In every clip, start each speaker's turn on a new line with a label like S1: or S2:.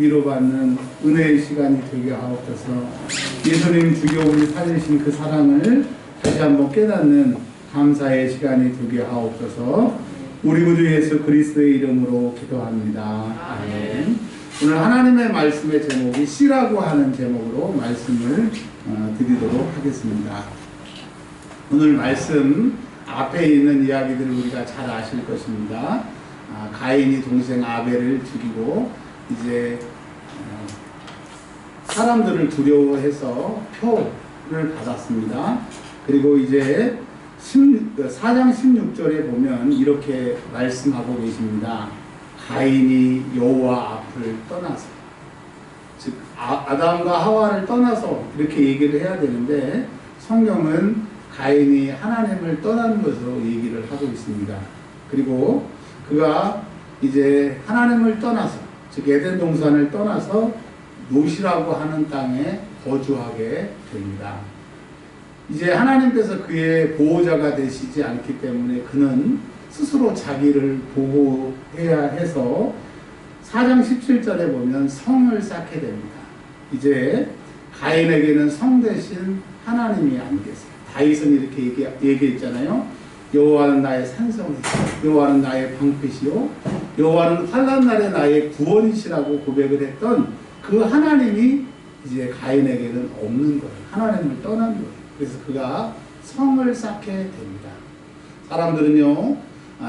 S1: 위로받는 은혜의 시간이 되게 하옵소서. 예수님 주여 우리 살리신 그 사랑을 다시 한번 깨닫는 감사의 시간이 되게 하옵소서. 우리 구주 예수 그리스도의 이름으로 기도합니다. 아멘. 오늘 하나님의 말씀의 제목이 씨라고 하는 제목으로 말씀을 드리도록 하겠습니다. 오늘 말씀 앞에 있는 이야기들을 우리가 잘 아실 것입니다. 가인이 동생 아벨을 죽이고 이제 사람들을 두려워해서 표를 받았습니다. 그리고 이제 4장 16절에 보면 이렇게 말씀하고 계십니다. 가인이 여호와 앞을 떠나서, 즉 아담과 하와를 떠나서 이렇게 얘기를 해야 되는데 성경은 가인이 하나님을 떠난 것으로 얘기를 하고 있습니다. 그리고 그가 이제 하나님을 떠나서, 즉 에덴 동산을 떠나서 노시라고 하는 땅에 거주하게 됩니다. 이제 하나님께서 그의 보호자가 되시지 않기 때문에 그는 스스로 자기를 보호해야 해서 4장 17절에 보면 성을 쌓게 됩니다. 이제 가인에게는 성 대신 하나님이 안 계세요. 다윗은 이렇게 얘기했잖아요. 여호와는 나의 산성이시오, 여호와는 나의 방패시오, 여호와는 환난 날에 나의 구원이시라고 고백을 했던 그 하나님이 이제 가인에게는 없는 거예요. 하나님을 떠난 거예요. 그래서 그가 성을 쌓게 됩니다. 사람들은요,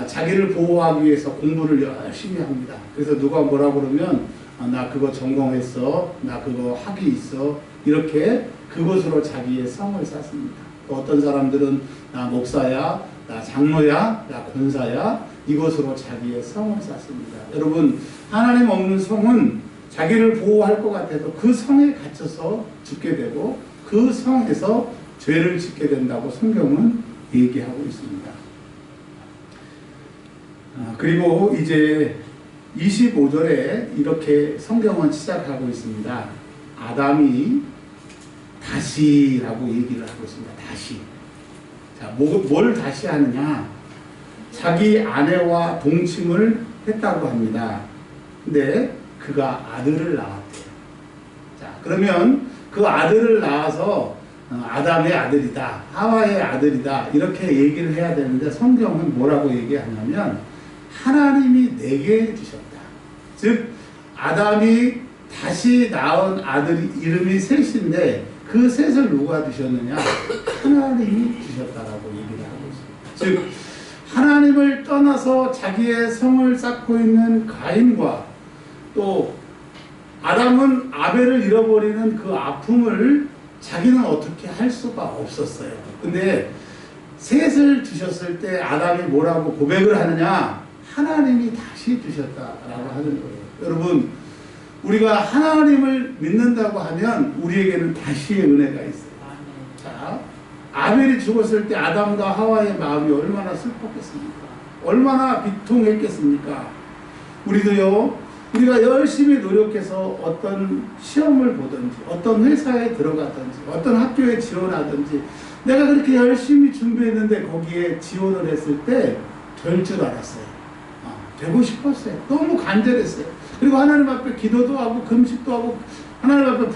S1: 자기를 보호하기 위해서 공부를 열심히 합니다. 그래서 누가 뭐라 그러면 나 그거 전공했어, 나 그거 학위 있어, 이렇게 그것으로 자기의 성을 쌓습니다. 어떤 사람들은 나 목사야, 나 장로야, 나 권사야, 이것으로 자기의 성을 쌓습니다. 여러분, 하나님 없는 성은 자기를 보호할 것 같아도 그 성에 갇혀서 죽게 되고 그 성에서 죄를 짓게 된다고 성경은 얘기하고 있습니다. 그리고 이제 25절에 이렇게 성경은 시작하고 있습니다. 아담이 다시라고 얘기를 하고 있습니다. 다시. 자, 뭘 다시 하느냐? 자기 아내와 동침을 했다고 합니다. 근데 그가 아들을 낳았대요. 자, 그러면 그 아들을 낳아서 아담의 아들이다, 하와의 아들이다, 이렇게 얘기를 해야 되는데 성경은 뭐라고 얘기하냐면 하나님이 내게 주셨다. 즉 아담이 다시 낳은 아들 이름이 셋인데 그 셋을 누가 주셨느냐? 하나님이 주셨다라고 얘기를 하고 있습니다. 즉 하나님을 떠나서 자기의 성을 쌓고 있는 가인과 또 아담은 아벨을 잃어버리는 그 아픔을 자기는 어떻게 할 수가 없었어요. 근데 셋을 주셨을 때 아담이 뭐라고 고백을 하느냐? 하나님이 다시 주셨다라고 하는 거예요. 여러분, 우리가 하나님을 믿는다고 하면 우리에게는 다시의 은혜가 있어요. 자, 아벨이 죽었을 때 아담과 하와의 마음이 얼마나 슬펐겠습니까? 얼마나 비통했겠습니까? 우리도요, 우리가 열심히 노력해서 어떤 시험을 보든지 어떤 회사에 들어가든지 어떤 학교에 지원하든지 내가 그렇게 열심히 준비했는데 거기에 지원을 했을 때 될 줄 알았어요. 되고 싶었어요. 너무 간절했어요. 그리고 하나님 앞에 기도도 하고 금식도 하고 하나님 앞에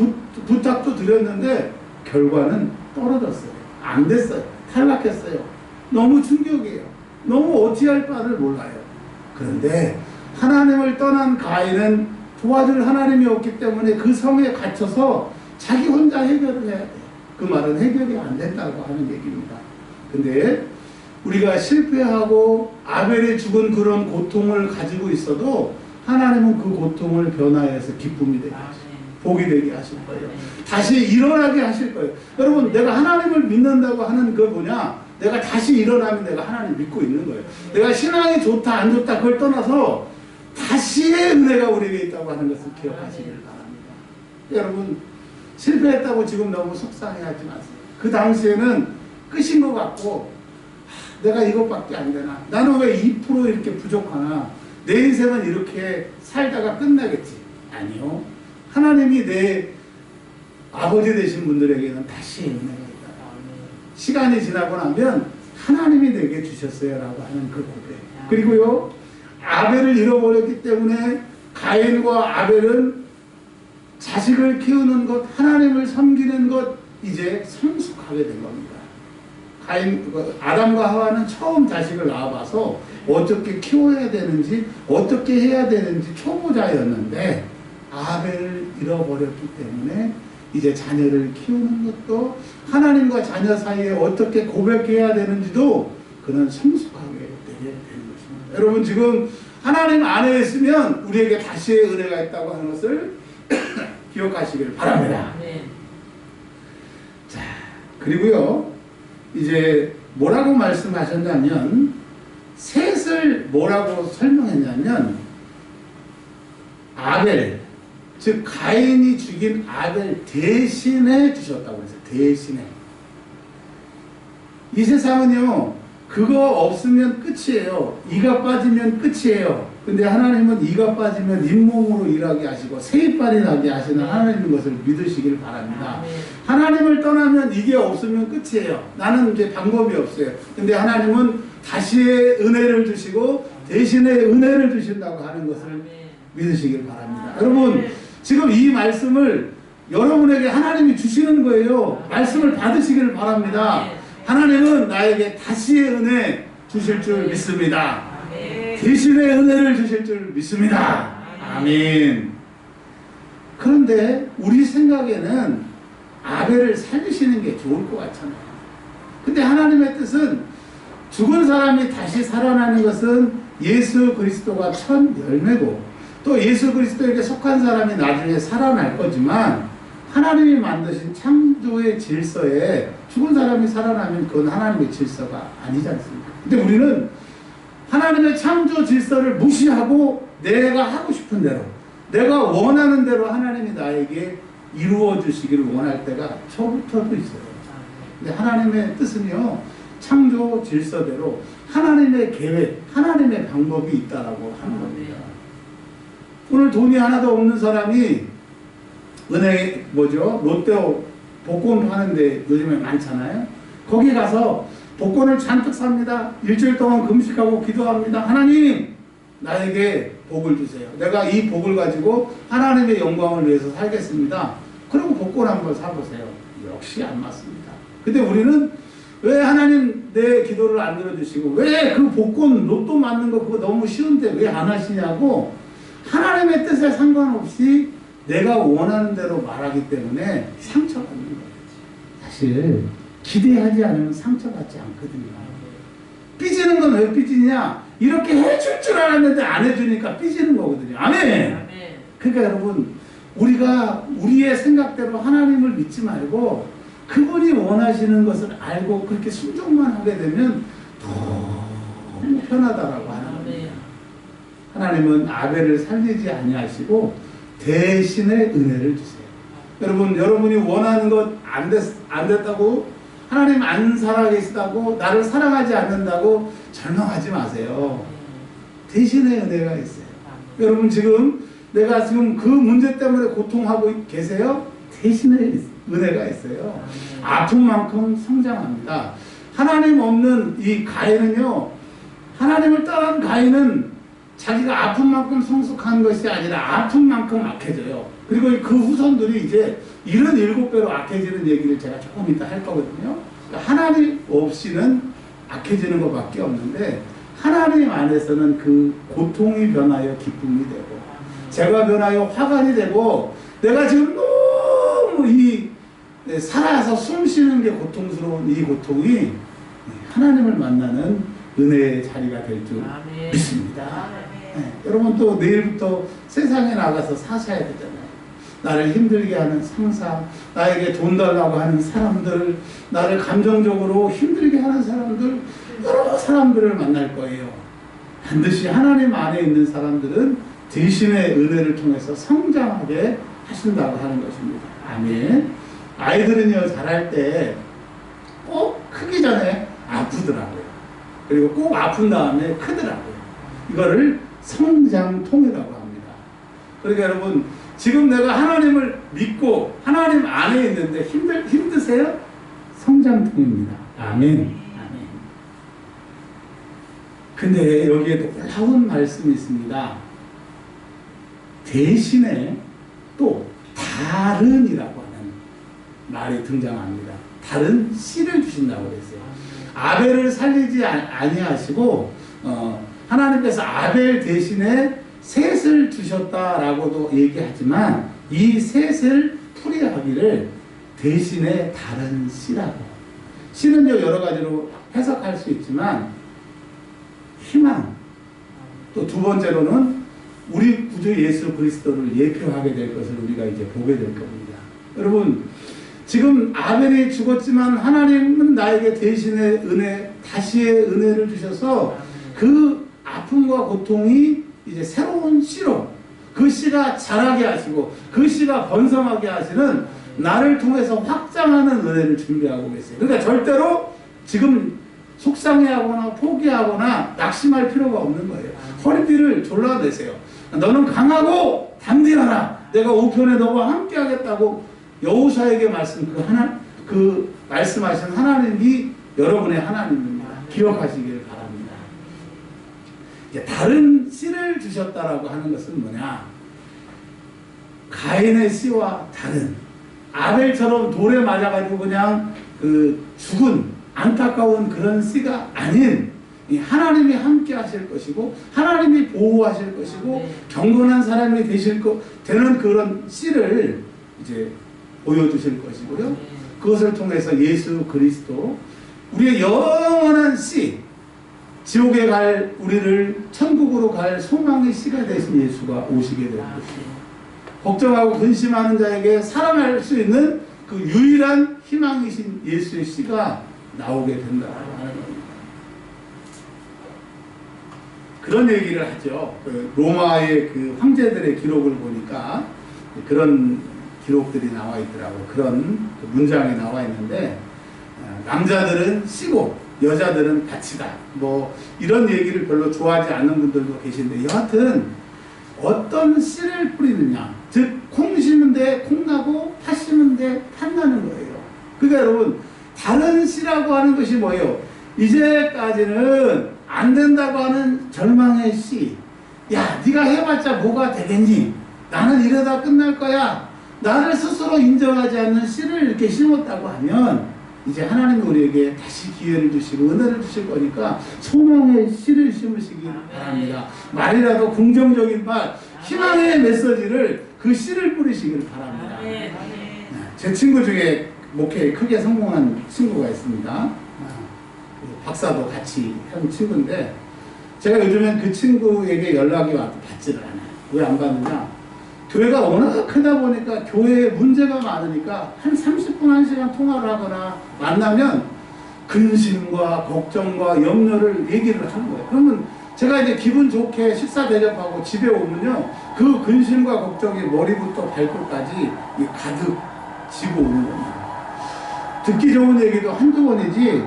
S1: 부탁도 드렸는데 결과는 떨어졌어요. 안 됐어요. 탈락했어요. 너무 충격이에요. 너무 어찌할 바를 몰라요. 그런데 하나님을 떠난 가인은 도와줄 하나님이 없기 때문에 그 성에 갇혀서 자기 혼자 해결을 해야 돼요. 그 말은 해결이 안 된다고 하는 얘기입니다. 근데 우리가 실패하고 아벨이 죽은 그런 고통을 가지고 있어도 하나님은 그 고통을 변화해서 기쁨이 되게 하실 거예요. 복이 되게 하실 거예요. 다시 일어나게 하실 거예요. 여러분, 내가 하나님을 믿는다고 하는 그 뭐냐? 내가 다시 일어나면 내가 하나님 믿고 있는 거예요. 내가 신앙이 좋다 안 좋다 그걸 떠나서 다시의 은혜가 우리에게 있다고 하는 것을 기억하시길 바랍니다. 여러분, 실패했다고 지금 너무 속상해하지 마세요. 그 당시에는 끝인 것 같고 내가 이것밖에 안 되나? 나는 왜 2% 이렇게 부족하나? 내 인생은 이렇게 살다가 끝나겠지? 아니요. 하나님이 내 아버지 되신 분들에게는 다시 은혜가 있다. 시간이 지나고 나면 하나님이 내게 주셨어요 라고 하는 그 고백. 그리고요, 아벨을 잃어버렸기 때문에 가인과 아벨은 자식을 키우는 것, 하나님을 섬기는 것, 이제 성숙하게 된 겁니다. 아담과 하와는 처음 자식을 낳아봐서 어떻게 키워야 되는지, 어떻게 해야 되는지 초보자였는데, 아벨을 잃어버렸기 때문에 이제 자녀를 키우는 것도, 하나님과 자녀 사이에 어떻게 고백해야 되는지도 그는 성숙하게 되게 되는 것입니다. 여러분, 지금 하나님 안에 있으면 우리에게 다시의 은혜가 있다고 하는 것을 기억하시길 바랍니다. 자, 그리고요, 이제 뭐라고 말씀하셨냐면, 셋을 뭐라고 설명했냐면, 아벨, 즉 가인이 죽인 아벨 대신에 주셨다고 했어요. 대신에. 이 세상은요, 그거 없으면 끝이에요. 이가 빠지면 끝이에요. 근데 하나님은 이가 빠지면 잇몸으로 일하게 하시고 새이빨이 나게 하시는 하나님인 것을 믿으시길 바랍니다. 하나님을 떠나면 이게 없으면 끝이에요. 나는 이제 방법이 없어요. 근데 하나님은 다시의 은혜를 주시고 대신에 은혜를 주신다고 하는 것을 믿으시길 바랍니다. 여러분, 지금 이 말씀을 여러분에게 하나님이 주시는 거예요. 말씀을 받으시기를 바랍니다. 하나님은 나에게 다시의 은혜 주실 줄 믿습니다. 대신의 은혜를 주실 줄 믿습니다. 아멘. 그런데 우리 생각에는 아벨을 살리시는 게 좋을 것 같잖아요. 근데 하나님의 뜻은 죽은 사람이 다시 살아나는 것은 예수 그리스도가 첫 열매고, 또 예수 그리스도에게 속한 사람이 나중에 살아날 거지만, 하나님이 만드신 창조의 질서에 죽은 사람이 살아나면 그건 하나님의 질서가 아니지 않습니까? 근데 우리는 하나님의 창조 질서를 무시하고 내가 하고 싶은 대로, 내가 원하는 대로 하나님이 나에게 이루어 주시기를 원할 때가 처음부터도 있어요. 근데 하나님의 뜻은요, 창조 질서대로 하나님의 계획, 하나님의 방법이 있다라고 하는 겁니다. 오늘 돈이 하나도 없는 사람이 은행 롯데 복권 파는데 요즘에 많잖아요. 거기 가서 복권을 잔뜩 삽니다. 일주일 동안 금식하고 기도합니다. 하나님, 나에게 복을 주세요. 내가 이 복을 가지고 하나님의 영광을 위해서 살겠습니다. 그리고 복권 한번 사보세요. 역시 안 맞습니다. 근데 우리는 왜 하나님 내 기도를 안 들어주시고, 왜 그 복권 로또 맞는 거 그거 너무 쉬운데 왜 안 하시냐고, 하나님의 뜻에 상관없이 내가 원하는 대로 말하기 때문에 상처받는 거예요. 사실 기대하지 않으면 상처받지 않거든요. 삐지는 건 왜 삐지냐? 이렇게 해줄 줄 알았는데 안 해주니까 삐지는 거거든요. 아멘. 그러니까 여러분, 우리가 우리의 생각대로 하나님을 믿지 말고 그분이 원하시는 것을 알고 그렇게 순종만 하게 되면 너무 편하다라고 하는 겁니다. 하나님은 아벨을 살리지 아니하시고 대신에 은혜를 주세요. 여러분, 여러분이 원하는 것 안 됐다고, 하나님 안 살아계시다고, 나를 사랑하지 않는다고 절망하지 마세요. 대신에 은혜가 있어요. 여러분, 내가 지금 그 문제 때문에 고통하고 계세요? 대신에 은혜가 있어요. 아픈 만큼 성장합니다. 하나님 없는 이 가인은요, 하나님을 떠난 가인은 자기가 아픈 만큼 성숙한 것이 아니라 아픈 만큼 악해져요. 그리고 그 후손들이 이제 77배로 악해지는 얘기를 제가 조금 이따 할 거거든요. 그러니까 하나님 없이는 악해지는 것밖에 없는데, 하나님 안에서는 그 고통이 변하여 기쁨이 되고, 죄가 변하여 화관이 되고, 내가 지금 너무 살아서 숨 쉬는 게 고통스러운 이 고통이 하나님을 만나는 은혜의 자리가 될 줄 믿습니다. 네, 여러분, 또 내일부터 세상에 나가서 사셔야 되잖아요. 나를 힘들게 하는 상사, 나에게 돈 달라고 하는 사람들, 나를 감정적으로 힘들게 하는 사람들, 여러 사람들을 만날 거예요. 반드시 하나님 안에 있는 사람들은 대신의 은혜를 통해서 성장하게 하신다고 하는 것입니다. 아멘. 아이들은요, 자랄 때 꼭 크기 전에 아프더라고요. 그리고 꼭 아픈 다음에 크더라고요. 이거를 성장통이라고 합니다. 그러니까 여러분, 지금 내가 하나님을 믿고 하나님 안에 있는데 힘드세요? 성장통입니다. 아멘. 아멘. 근데 여기에 놀라운 말씀이 있습니다. 대신에 또 다른이라고 하는 말이 등장합니다. 다른 씨를 주신다고 그랬어요. 아벨을 살리지 아니하시고 하나님께서 아벨 대신에 셋을 주셨다라고도 얘기하지만 이 셋을 풀이하기를 대신에 다른 씨라고. 씨는요 여러 가지로 해석할 수 있지만 희망, 또 두 번째로는 우리 구주 예수 그리스도를 예표하게 될 것을 우리가 이제 보게 될 겁니다. 여러분, 지금 아벨이 죽었지만 하나님은 나에게 대신의 은혜, 다시의 은혜를 주셔서 그 아픔과 고통이 이제 새로운 씨로, 그 씨가 자라게 하시고 그 씨가 번성하게 하시는 나를 통해서 확장하는 은혜를 준비하고 계세요. 그러니까 절대로 지금 속상해하거나 포기하거나 낙심할 필요가 없는 거예요. 허리띠를 졸라내세요. 너는 강하고 담대하라. 내가 우편에 너와 함께 하겠다고 여호수아에게 그 말씀하신 하나님이 여러분의 하나님입니다. 기억하시길 바랍니다. 이제 다른 씨를 주셨다라고 하는 것은 뭐냐? 가인의 씨와 다른, 아벨처럼 돌에 맞아가지고 그냥 죽은 안타까운 그런 씨가 아닌, 하나님이 함께 하실 것이고 하나님이 보호하실 것이고 경건한 사람이 되는 그런 씨를 이제 보여주실 것이고요. 그것을 통해서 예수 그리스도, 우리의 영원한 씨, 지옥에 갈 우리를 천국으로 갈 소망의 씨가 되신 예수가 오시게 될 것이고, 걱정하고 근심하는 자에게 살아날 수 있는 그 유일한 희망이신 예수의 씨가 나오게 된다고 하는 겁니다. 그런 얘기를 하죠. 로마의 그 황제들의 기록을 보니까 그런 기록들이 나와 있더라고요. 그런 문장이 나와 있는데, 남자들은 씨고 여자들은 밭이다, 뭐 이런 얘기를 별로 좋아하지 않는 분들도 계신데, 여하튼 어떤 씨를 뿌리느냐, 즉 콩 심은데 콩 나고 팥 심은데 팥 나는 거예요. 그러니까 여러분, 다른 씨라고 하는 것이 뭐예요? 이제까지는 안 된다고 하는 절망의 씨, 야 네가 해봤자 뭐가 되겠니, 나는 이러다 끝날 거야, 나를 스스로 인정하지 않는 씨를 이렇게 심었다고 하면 이제 하나님이 우리에게 다시 기회를 주시고 은혜를 주실 거니까 소망의 씨를 심으시기 바랍니다. 말이라도 긍정적인 말, 희망의 메시지를, 그 씨를 뿌리시길 바랍니다. 제 친구 중에 목회에 크게 성공한 친구가 있습니다. 박사도 같이 한 친구인데, 제가 요즘엔 그 친구에게 연락이 와도 받지를 않아요. 왜 안 받느냐? 교회가 워낙 크다 보니까 교회에 문제가 많으니까 한 30분, 1시간 통화를 하거나 만나면 근심과 걱정과 염려를 얘기를 하는 거예요. 그러면 제가 이제 기분 좋게 식사 대접하고 집에 오면요, 그 근심과 걱정이 머리부터 발끝까지 가득 지고 오는 겁니다. 듣기 좋은 얘기도 한두 번이지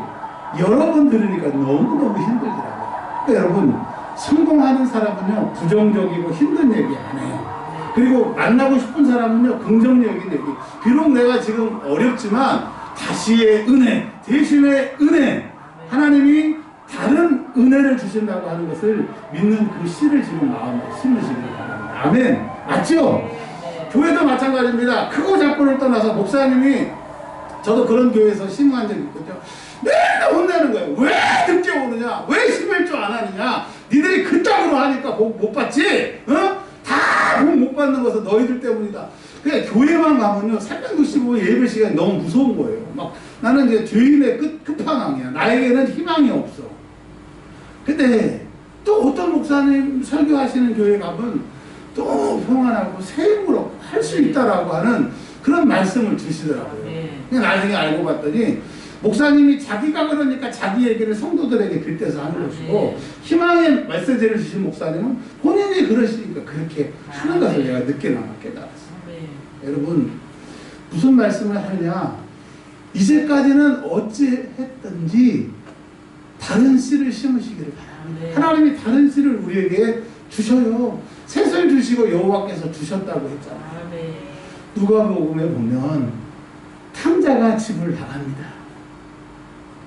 S1: 여러 번 들으니까 너무너무 힘들더라고요. 그러니까 여러분, 성공하는 사람은요 부정적이고 힘든 얘기 안 해요. 그리고 만나고 싶은 사람은요 긍정적인 얘기, 비록 내가 지금 어렵지만 다시의 은혜, 대신의 은혜, 하나님이 다른 은혜를 주신다고 하는 것을 믿는 그 씨를 지금 마음에 심으시길 바랍니다. 아멘. 맞죠? 교회도 마찬가지입니다. 크고 작고를 떠나서 목사님이, 저도 그런 교회에서 심한 적이 있거든요. 맨날 혼내는 거예요. 왜 늦게 오느냐? 왜 심을 줄 안 하느냐? 니들이 그따구로 하니까 복 못 받지? 다 복 못 받는 것은 너희들 때문이다. 그냥 교회만 가면요, 365 예배 시간이 너무 무서운 거예요. 막 나는 이제 죄인의 끝판왕이야. 나에게는 희망이 없어. 근데 또 어떤 목사님 설교하시는 교회 가면 또 평안하고 새 힘으로 할 수 있다라고 하는 그런 말씀을 주시더라고요. 그냥 나중에 알고 봤더니 목사님이 자기가 그러니까 자기 얘기를 성도들에게 빗대서 하는 것이고, 희망의 메시지를 주신 목사님은 본인이 그러시니까 그렇게 하는 것을 제가 늦게나마 깨달았어요. 여러분, 무슨 말씀을 하느냐, 이제까지는 어찌 했든지 다른 씨를 심으시기를 바랍니다. 하나님이 다른 씨를 우리에게 주셔요. 셋을 주시고 여호와께서 주셨다고 했잖아요. 누가복음에 보면 탕자가 집을 나갑니다.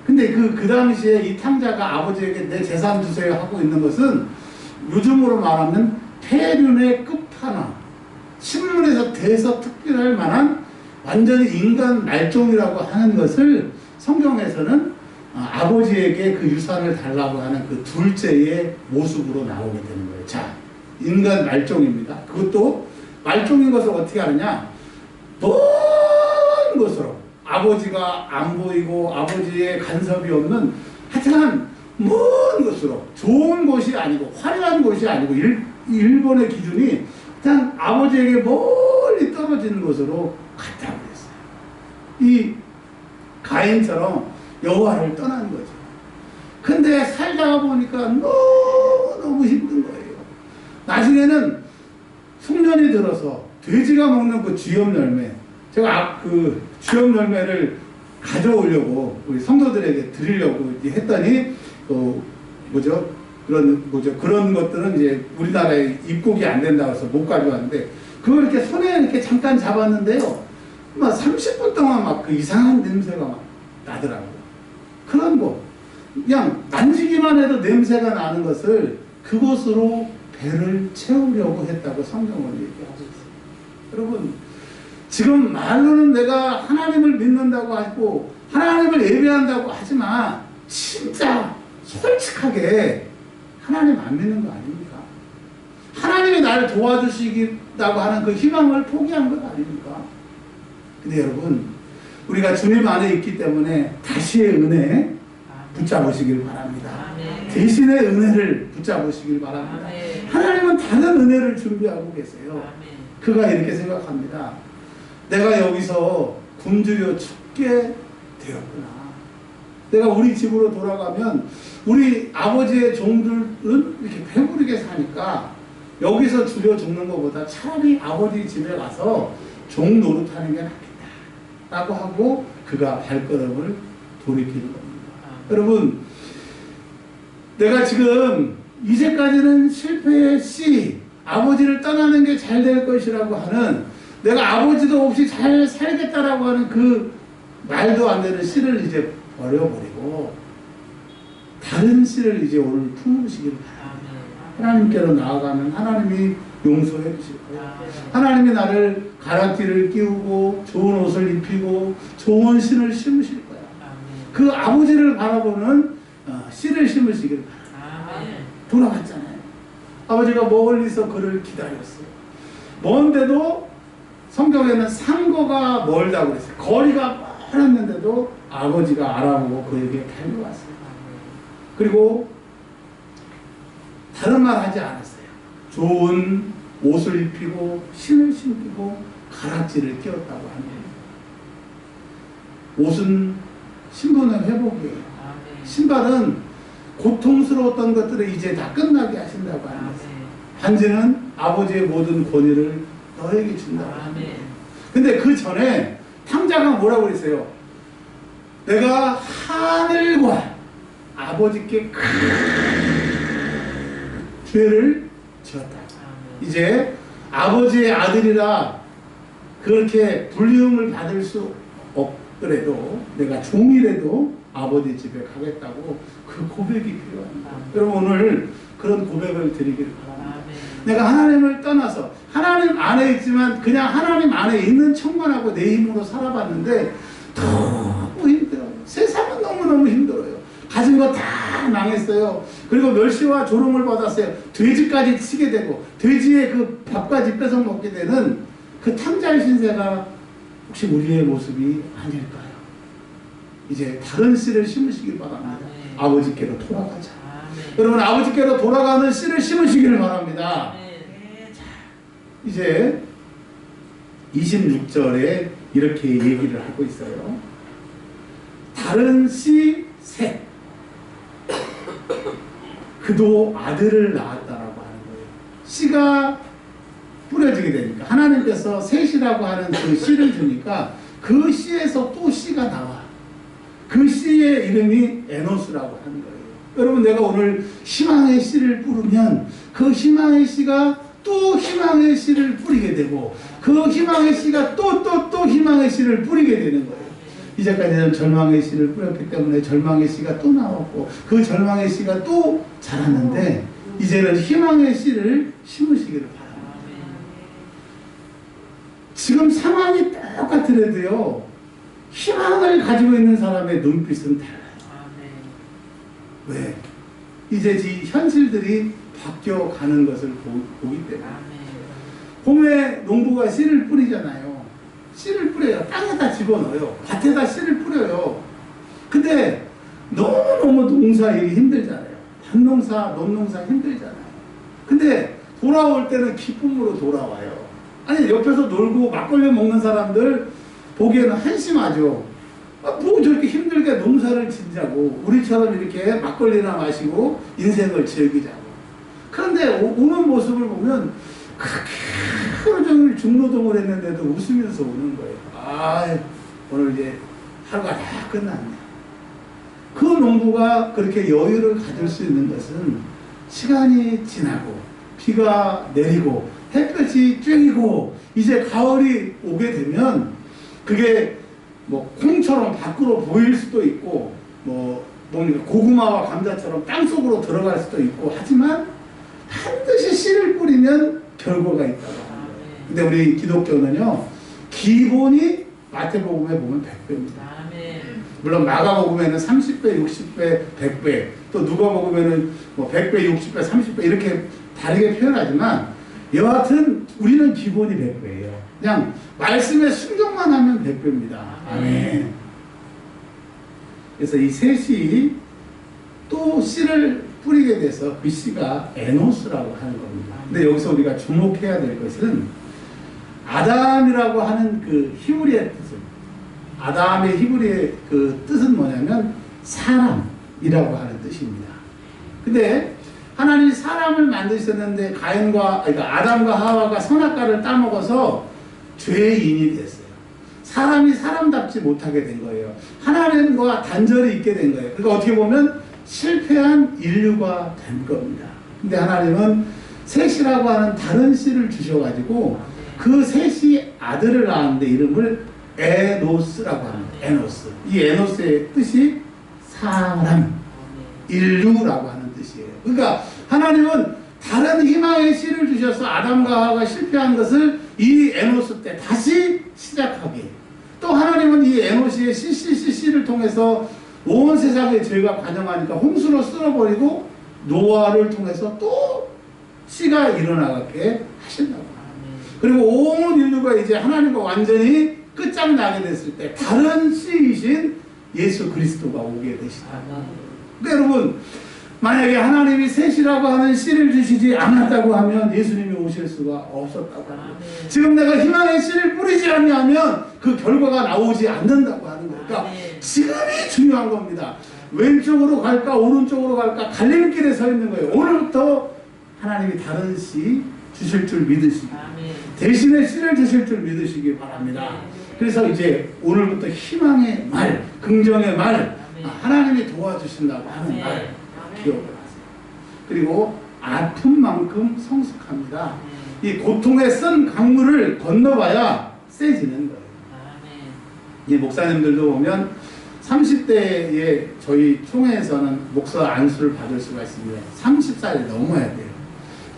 S1: 근데 그 당시에 이 탕자가 아버지에게 내 재산 주세요 하고 있는 것은 요즘으로 말하면 폐륜의 끝판왕, 신문에서 대서특필할 만한 완전히 인간 말종이라고 하는 것을 성경에서는 아버지에게 그 유산을 달라고 하는 그 둘째의 모습으로 나오게 되는 거예요. 자, 인간 말종입니다. 그것도 말종인 것을 어떻게 하느냐? 먼 것으로, 아버지가 안 보이고 아버지의 간섭이 없는 하여튼 먼 것으로, 좋은 곳이 아니고 화려한 곳이 아니고 일본의 기준이 그냥 아버지에게 멀리 떨어지는 곳으로 갔다고 했어요. 이 가인처럼 여호와를 떠난 거죠. 근데 살다가 보니까 너무 힘든 거예요. 나중에는 흉년이 들어서 돼지가 먹는 그 쥐염 열매, 제가 그 쥐염 열매를 가져오려고 우리 성도들에게 드리려고 했더니 그런 것들은 이제 우리나라에 입국이 안 된다고 해서 못 가져왔는데, 그걸 이렇게 손에 이렇게 잠깐 잡았는데요, 막 30분 동안 막 그 이상한 냄새가 막 나더라고요. 그런 거 그냥 만지기만 해도 냄새가 나는 것을 그것으로 배를 채우려고 했다고 성경은 얘기하고 있어요. 여러분, 지금 말로는 내가 하나님을 믿는다고 하고 하나님을 예배한다고 하지만 진짜 솔직하게 하나님 안 믿는 거 아닙니까? 하나님이 나를 도와주시겠다고 하는 그 희망을 포기한 것 아닙니까? 근데 여러분, 우리가 주님 안에 있기 때문에 다시의 은혜 붙잡으시길 바랍니다. 대신의 은혜를 붙잡으시길 바랍니다. 하나님은 다른 은혜를 준비하고 계세요. 그가 이렇게 생각합니다. 내가 여기서 굶주려 죽게 되었구나. 내가 우리 집으로 돌아가면 우리 아버지의 종들은 이렇게 배부르게 사니까 여기서 줄여 죽는 것보다 차라리 아버지 집에 가서 종 노릇하는 게 낫겠다 라고 하고 그가 발걸음을 돌이키는 겁니다. 여러분, 내가 지금 이제까지는 실패의 씨, 아버지를 떠나는 게 잘 될 것이라고 하는, 내가 아버지도 없이 잘 살겠다라고 하는 그 말도 안 되는 씨를 이제 버려버리고 다른 씨를 이제 오늘 품으시기를 바랍니다. 하나님께로 나아가면 하나님이 용서해 주실 거예요. 하나님이 나를 가락지를 끼우고 좋은 옷을 입히고 좋은 씨를 심으실 거예요. 그 아버지를 바라보는 씨를 심으시기를 바랍니다. 돌아갔잖아요. 아버지가 멀리서 그를 기다렸어요. 먼데도 성경에는 상거가 멀다고 그랬어요. 거리가 멀었는데도 아버지가 알아보고 그에게 달려왔어요. 그리고 다른 말 하지 않았어요. 좋은 옷을 입히고 신을 신기고 가락지를 끼웠다고 합니다. 옷은 신분의 회복이에요. 신발은 고통스러웠던 것들을 이제 다 끝나게 하신다고 합니다. 반지는 아버지의 모든 권위를 너에게 준다고 합니다. 근데 그 전에 탕자가 뭐라고 그랬어요? 내가 하늘과 아버지께 큰 죄를 지었다. 이제 아버지의 아들이라 그렇게 불리움을 받을 수 없더라도 내가 종이라도 아버지 집에 가겠다고 그 고백이 필요합니다. 여러분, 오늘 그런 고백을 드리기를 바랍니다. 내가 하나님을 떠나서 하나님 안에 있지만 그냥 하나님 안에 있는 척만 하고 내 힘으로 살아봤는데 너무 힘들어요. 세상은 너무너무 힘들어요. 가진 거 다 망했어요. 그리고 멸시와 조롱을 받았어요. 돼지까지 치게 되고 돼지의 그 밥까지 뺏어 먹게 되는 그 탕자의 신세가 혹시 우리의 모습이 아닐까요? 이제 다른 씨를 심으시길 바랍니다. 아버지께로 돌아가자. 여러분, 아버지께로 돌아가는 씨를 심으시기를 바랍니다. 자, 이제 26절에 이렇게 얘기를 하고 있어요. 다른 씨 셋, 그도 아들을 낳았다라고 하는 거예요. 씨가 뿌려지게 되니까 하나님께서 셋이라고 하는 그 씨를 주니까 그 씨에서 또 씨가 나와. 그 씨의 이름이 에노스라고 하는 거예요. 여러분, 내가 오늘 희망의 씨를 뿌리면 그 희망의 씨가 또 희망의 씨를 뿌리게 되고 그 희망의 씨가 또 희망의 씨를 뿌리게 되는 거예요. 이제까지는 절망의 씨를 뿌렸기 때문에 절망의 씨가 또 나왔고 그 절망의 씨가 또 자랐는데 이제는 희망의 씨를 심으시기를 바랍니다. 지금 상황이 똑같으래도요, 희망을 가지고 있는 사람의 눈빛은 달라요. 왜? 이제 이 현실들이 바뀌어가는 것을 보기 때문에. 봄에 농부가 씨를 뿌리잖아요. 씨를 뿌려요. 땅에다 집어넣어요. 밭에다 씨를 뿌려요. 근데 너무너무 농사 일이 힘들잖아요. 밭농사, 논농사 힘들잖아요. 근데 돌아올 때는 기쁨으로 돌아와요. 아니, 옆에서 놀고 막걸리 먹는 사람들 보기에는 한심하죠. 뭐 저렇게 힘들게 농사를 짓자고, 우리처럼 이렇게 막걸리나 마시고 인생을 즐기자고. 그런데 오는 모습을 보면 그렇게 하루 종일 중노동을 했는데도 웃으면서 오는 거예요. 아, 오늘 이제 하루가 다 끝났네. 그 농부가 그렇게 여유를 가질 수 있는 것은 시간이 지나고 비가 내리고 햇볕이 쬐고 이제 가을이 오게 되면 그게 뭐 콩처럼 밖으로 보일 수도 있고 뭡니까 고구마와 감자처럼 땅속으로 들어갈 수도 있고 하지만 반드시 씨를 뿌리면 결과가 있다고 합니다. 근데 우리 기독교는요, 기본이 마태복음에 보면 100배입니다. 물론 마가복음에는 30배, 60배, 100배, 또 누가복음에는 뭐 100배, 60배, 30배 이렇게 다르게 표현하지만 여하튼 우리는 기본이 100배예요. 그냥 말씀에 순종만 하면 100배입니다. 아멘. 그래서 이 셋이 또 씨를 뿌리게 돼서 그 씨가 에노스라고 하는 겁니다. 근데 여기서 우리가 주목해야 될 것은 아담이라고 하는 그 히브리의 뜻은, 아담의 히브리의 그 뜻은 뭐냐면 사람이라고 하는 뜻입니다. 근데 하나님이 사람을 만드셨는데 그러니까 아담과 하와가 선악과를 따먹어서 죄인이 됐어요. 사람이 사람답지 못하게 된 거예요. 하나님과 단절이 있게 된 거예요. 그러니까 어떻게 보면 실패한 인류가 된 겁니다. 근데 하나님은 셋이라고 하는 다른 씨를 주셔가지고 그 셋이 아들을 낳았는데 이름을 에노스라고 합니다. 에노스. 이 에노스의 뜻이 사람, 인류라고 하는 뜻이에요. 그러니까 하나님은 다른 희망의 씨를 주셔서 아담과 하와가 실패한 것을 이 에노스 때 다시 시작하게. 또 하나님은 이 에노스의 씨를 통해서 온 세상의 죄가 관영하니까 홍수로 쓸어버리고 노아를 통해서 또 씨가 일어나게 하신다고. 그리고 온 인류가 이제 하나님과 완전히 끝장나게 됐을 때 다른 씨이신 예수 그리스도가 오게 되시다. 그러니까 여러분, 만약에 하나님이 셋이라고 하는 씨를 주시지 않았다고 하면 예수님이 오실 수가 없었다고 합니다. 지금 내가 희망의 씨를 뿌리지 않냐면 그 결과가 나오지 않는다고 하는 거예요. 그러니까 지금이 중요한 겁니다. 왼쪽으로 갈까 오른쪽으로 갈까 갈림길에 서 있는 거예요. 오늘부터 하나님이 다른 씨 주실 줄 믿으시기, 대신에 씨를 주실 줄 믿으시기 바랍니다. 그래서 이제 오늘부터 희망의 말, 긍정의 말, 하나님이 도와주신다고 하는 말 기억을 하세요. 그리고 아픈 만큼 성숙합니다. 이 고통의 쓴 강물을 건너봐야 세지는 거예요. 이 목사님들도 보면 30대에 저희 총회에서는 목사 안수를 받을 수가 있습니다. 30살이 넘어야 돼요.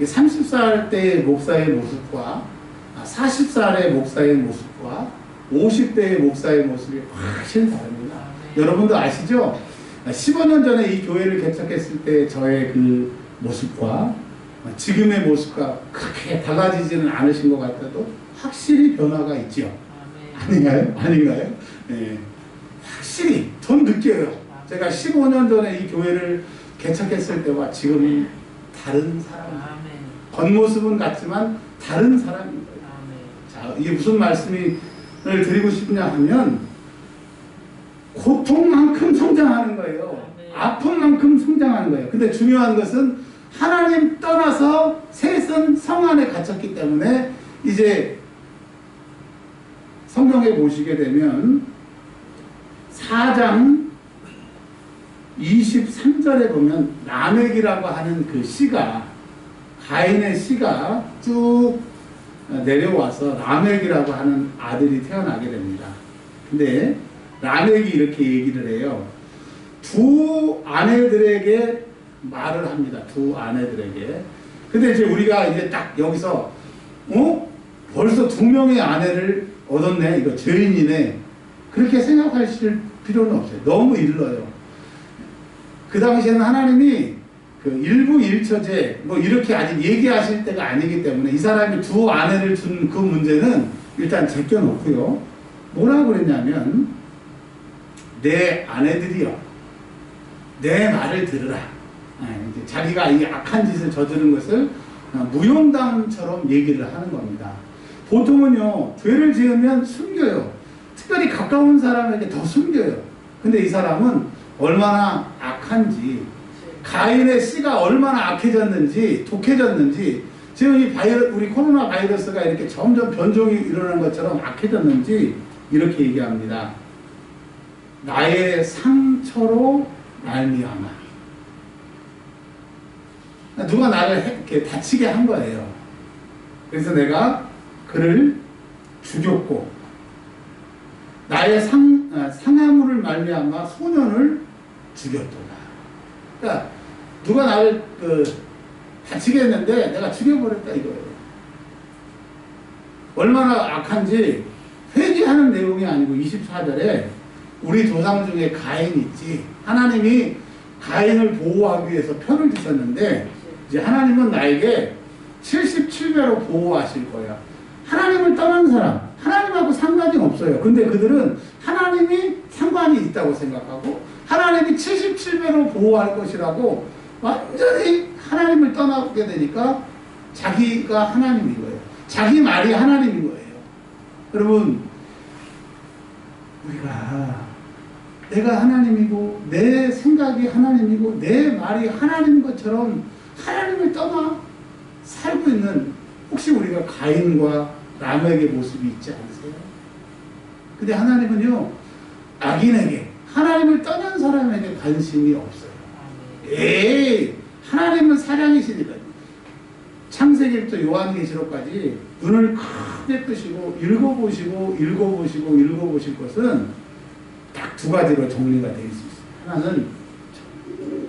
S1: 30살 때의 목사의 모습과 40살의 목사의 모습과 50대의 목사의 모습이 훨씬 다릅니다. 여러분도 아시죠? 15년 전에 이 교회를 개척했을 때 저의 그 모습과 지금의 모습과 그렇게 달라지지는 않으신 것 같아도 확실히 변화가 있죠. 아닌가요? 아닌가요? 네. 확실히 전 느껴요. 제가 15년 전에 이 교회를 개척했을 때와 지금은 다른 사람. 겉모습은 같지만 다른 사람인 거예요. 자, 이게 무슨 말씀을 드리고 싶냐 하면 고통만큼 성장하는 거예요. 아픈 만큼 성장하는 거예요. 근데 중요한 것은 하나님 떠나서 셋은 성 안에 갇혔기 때문에 이제 성경에 보시게 되면 4장 23절에 보면 라멕이라고 하는 그 씨가, 가인의 씨가 쭉 내려와서 라멕이라고 하는 아들이 태어나게 됩니다. 근데 라멕이 이렇게 얘기를 해요. 두 아내들에게 말을 합니다. 두 아내들에게. 근데 이제 우리가 이제 딱 여기서 벌써 2명의 아내를 얻었네, 이거 죄인이네, 그렇게 생각하실 필요는 없어요. 너무 일러요. 그 당시에는 하나님이 그 일부일처제 뭐 이렇게 아직 얘기하실 때가 아니기 때문에 이 사람이 2 아내를 준 그 문제는 일단 제껴놓고요. 뭐라고 그랬냐면, 내 아내들이여 내 말을 들으라. 이제 자기가 이 악한 짓을 저지른 것을 무용담처럼 얘기를 하는 겁니다. 보통은요, 죄를 지으면 숨겨요. 특별히 가까운 사람에게 더 숨겨요. 근데 이 사람은 얼마나 악한지, 가인의 씨가 얼마나 악해졌는지, 독해졌는지, 지금 이 우리 코로나 바이러스가 이렇게 점점 변종이 일어나는 것처럼 악해졌는지 이렇게 얘기합니다. 나의 상처로 말미암아. 누가 나를 이렇게 다치게 한 거예요. 그래서 내가 그를 죽였고, 나의 상하물을 말미암아 소년을 죽였도다. 그러니까 누가 나를 다치게 했는데 내가 죽여버렸다 이거예요. 얼마나 악한지 회개하는 내용이 아니고 24절에 우리 조상 중에 가인이 있지. 하나님이 가인을 보호하기 위해서 표를 주셨는데 이제 하나님은 나에게 77배로 보호하실 거야. 하나님을 떠난 사람, 하나님하고 상관이 없어요. 근데 그들은 하나님이 상관이 있다고 생각하고 하나님이 77배로 보호할 것이라고 완전히 하나님을 떠나게 되니까 자기가 하나님인 거예요. 자기 말이 하나님인 거예요. 여러분, 내가 하나님이고 내 생각이 하나님이고 내 말이 하나님인 것처럼 하나님을 떠나 살고 있는, 혹시 우리가 가인과 람에게 모습이 있지 않으세요? 근데 하나님은요, 악인에게, 하나님을 떠난 사람에게 관심이 없어요. 하나님은 사랑이시니까. 창세기부터 요한계시록까지 눈을 크게 뜨시고 읽어보실 것은 딱 2가지로 정리가 되어 있습니다. 하나는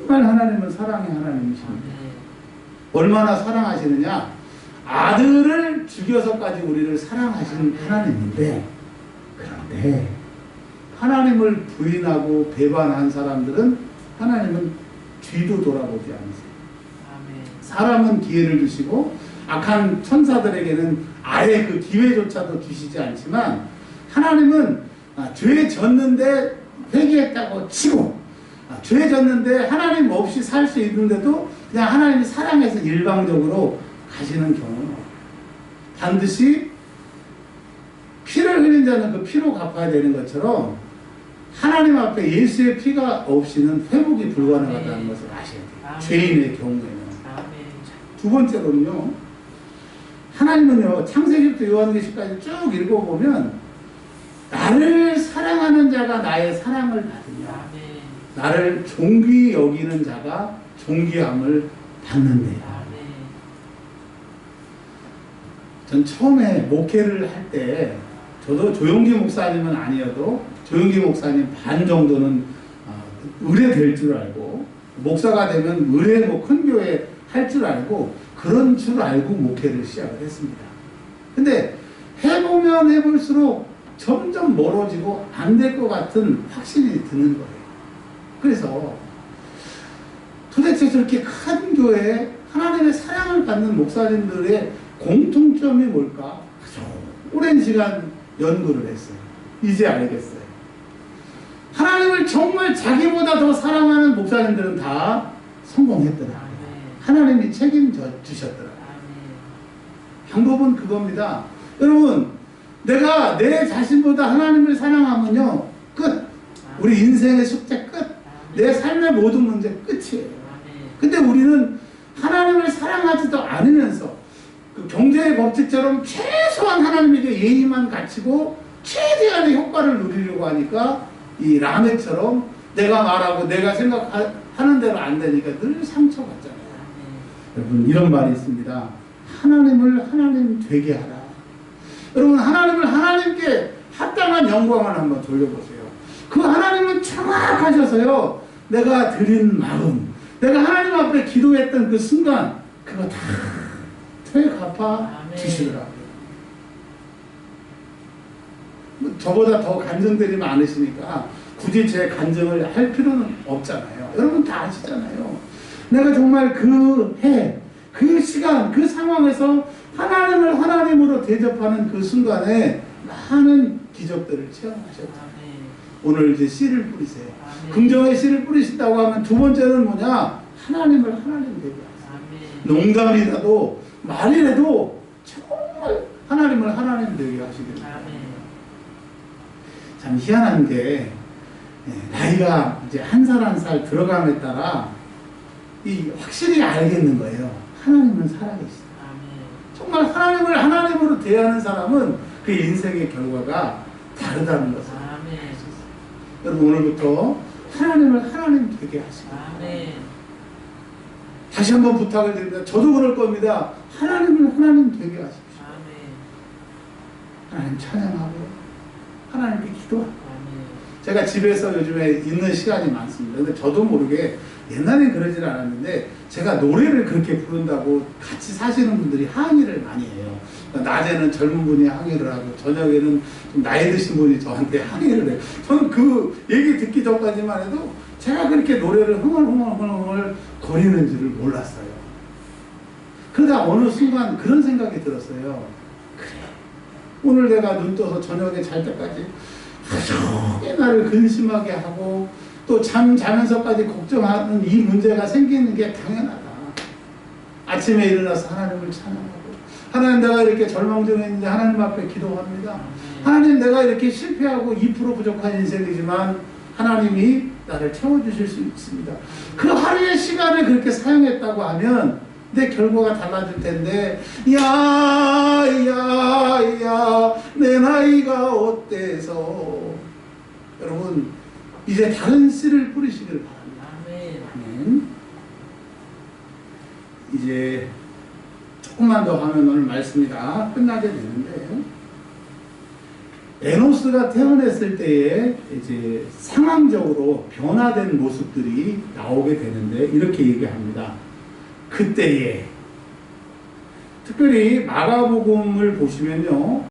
S1: 정말 하나님은 사랑의 하나님이십니다. 얼마나 사랑하시느냐? 아들을 죽여서까지 우리를 사랑하신 하나님인데, 그런데 하나님을 부인하고 배반한 사람들은 하나님은 뒤도 돌아보지 않으세요. 사람은 기회를 주시고 악한 천사들에게는 아예 그 기회조차도 주시지 않지만, 하나님은 죄 졌는데 회개했다고 치고, 죄 졌는데 하나님 없이 살 수 있는데도 그냥 하나님이 사랑해서 일방적으로 가시는 경우는 반드시 피를 흘린 자는 그 피로 갚아야 되는 것처럼 하나님 앞에 예수의 피가 없이는 회복이 불가능하다는 것을 아셔야 돼요. 죄인의 경우에는. 2번째로는요, 하나님은요, 창세기부터 요한계시까지 쭉 읽어보면 나를 사랑하는 자가 나의 사랑을 받으며 나를 존귀 여기는 자가 존귀함을 받는데요. 전 처음에 목회를 할 때, 저도 조용기 목사님은 아니어도 조용기 목사님 반 정도는 의뢰 될 줄 알고, 목사가 되면 의뢰 큰 교회 할 줄 알고, 그런 줄 알고 목회를 시작을 했습니다. 근데 해보면 해볼수록 점점 멀어지고 안 될 것 같은 확신이 드는 거예요. 그래서 도대체 저렇게 큰 교회에 하나님의 사랑을 받는 목사님들의 공통점이 뭘까? 아주 오랜 시간 연구를 했어요. 이제 알겠어요. 하나님을 정말 자기보다 더 사랑하는 목사님들은 다 성공했더라. 하나님이 책임져 주셨더라. 방법은 그겁니다. 여러분, 내가 내 자신보다 하나님을 사랑하면요, 끝. 우리 인생의 숙제 끝. 내 삶의 모든 문제 끝이에요. 근데 우리는 하나님을 사랑하지도 않으면서 그 경제의 법칙처럼 최소한 하나님에게 예의만 갖추고 최대한의 효과를 누리려고 하니까 이 라멕처럼 내가 말하고 내가 생각하는 대로 안 되니까 늘 상처받잖아요. 여러분, 이런 말이 있습니다. 하나님을 하나님 되게 하라. 여러분, 하나님을 하나님께 합당한 영광을 한번 돌려보세요. 그 하나님은 정확하셔서요, 내가 드린 마음, 내가 하나님 앞에 기도했던 그 순간 그거 다 되갚아 주시더라고요. 뭐 저보다 더 간증들이 많으시니까 굳이 제 간증을 할 필요는 없잖아요. 여러분 다 아시잖아요. 내가 정말 그 해, 그 시간, 그 상황에서 하나님을 하나님으로 대접하는 그 순간에 많은 기적들을 체험하셨다. 오늘 이제 씨를 뿌리세요. 긍정의 씨를 뿌리신다고 하면 두 번째는 뭐냐? 하나님을 하나님 되게 하세요. 농담이라도 말이라도 정말 하나님을 하나님 되게 하시길 바랍니다. 참 희한한 게 나이가 이제 한 살 한 살 들어감에 따라 이 확실히 알겠는 거예요. 하나님은 살아계시다. 정말 하나님을 하나님으로 대하는 사람은 그 인생의 결과가 다르다는 것을 여러분 오늘부터 하나님을 하나님 되게 하시고 다시 한번 부탁을 드립니다. 저도 그럴 겁니다. 하나님을 하나님 되게 하십시오. 하나님 찬양하고 하나님께 기도하고 제가 집에서 요즘에 있는 시간이 많습니다. 근데 저도 모르게 옛날엔 그러질 않았는데 제가 노래를 그렇게 부른다고 같이 사시는 분들이 항의를 많이 해요. 낮에는 젊은 분이 항의를 하고 저녁에는 좀 나이 드신 분이 저한테 항의를 해요. 저는 그 얘기 듣기 전까지만 해도 제가 그렇게 노래를 흥얼흥얼 거리는 줄을 몰랐어요. 그러다 어느 순간 그런 생각이 들었어요. 그래, 오늘 내가 눈 떠서 저녁에 잘 때까지 하루 나를 근심하게 하고 또 자면서까지 걱정하는 이 문제가 생기는 게 당연하다. 아침에 일어나서 하나님을 찬양하고 하나님 내가 이렇게 절망중에 있는데 하나님 앞에 기도합니다. 하나님 내가 이렇게 실패하고 2% 부족한 인생이지만 하나님이 나를 채워주실 수 있습니다. 그 하루의 시간을 그렇게 사용했다고 하면 내 결과가 달라질 텐데 내 나이가 어때서 여러분 이제 다른 씨를 뿌리시길 바랍니다. 아멘. 이제 조금만 더 하면 오늘 말씀이 다 끝나게 되는데 에노스가 태어났을 때에 이제 상황적으로 변화된 모습들이 나오게 되는데 이렇게 얘기합니다. 그때에 특별히 마가복음을 보시면요.